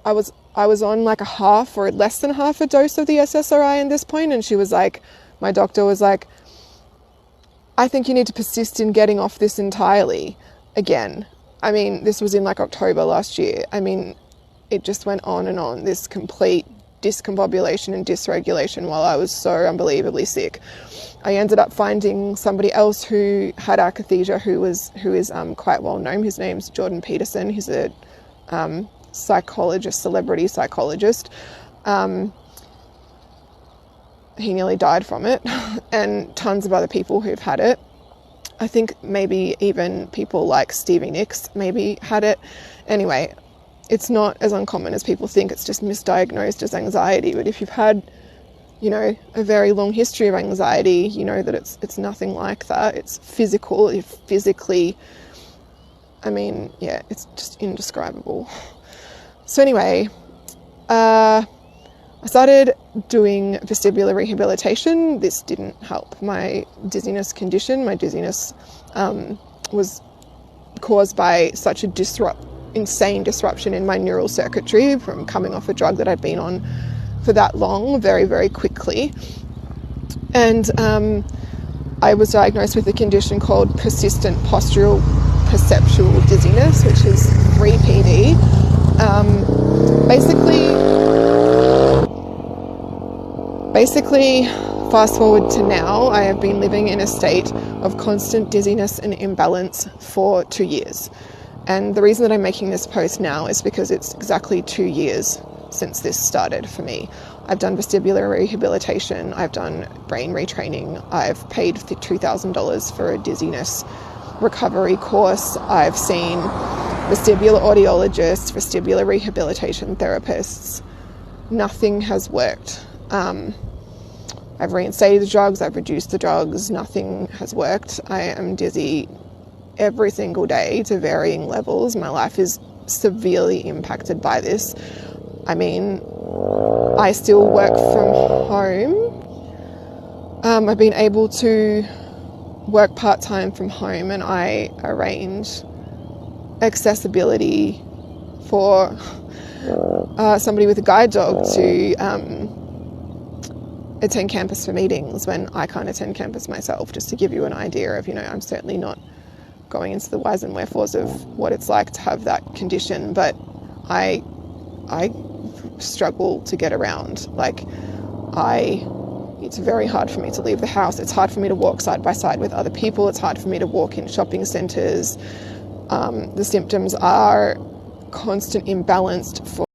I was on like a half or less than half a dose of the SSRI at this point, and she was like, my doctor was like, I think you need to persist in getting off this entirely again. I mean, this was in like October last year. I mean, it just went on and on, this complete discombobulation and dysregulation while I was so unbelievably sick. I ended up finding somebody else who had akathisia who is quite well known. His name's Jordan Peterson. He's a psychologist, celebrity psychologist. He nearly died from it, and tons of other people who've had it. I think maybe even people like Stevie Nicks maybe had it. Anyway, it's not as uncommon as people think. It's just misdiagnosed as anxiety. But if you've had, you know, a very long history of anxiety, you know that it's nothing like that. It's physical. It's physically, I mean, yeah, it's just indescribable. So anyway, I started doing vestibular rehabilitation. This didn't help my dizziness condition. My dizziness was caused by such a insane disruption in my neural circuitry from coming off a drug that I'd been on for that long, very, very quickly. And I was diagnosed with a condition called persistent postural perceptual dizziness, which is 3PD. Basically, fast forward to now, I have been living in a state of constant dizziness and imbalance for 2 years. And the reason that I'm making this post now is because it's exactly 2 years since this started for me. I've done vestibular rehabilitation, I've done brain retraining, I've paid $2,000 for a dizziness recovery course, I've seen vestibular audiologists, vestibular rehabilitation therapists. Nothing has worked. I've reinstated the drugs, I've reduced the drugs, nothing has worked. I am dizzy every single day to varying levels. My life is severely impacted by this. I mean, I still work from home. I've been able to work part-time from home, and I arrange accessibility for somebody with a guide dog to attend campus for meetings when I can't attend campus myself, just to give you an idea of, you know, I'm certainly not going into the whys and wherefores of what it's like to have that condition, but I struggle to get around. It's very hard for me to leave the house. It's hard for me to walk side by side with other people. It's hard for me to walk in shopping centres. The symptoms are constant imbalanced for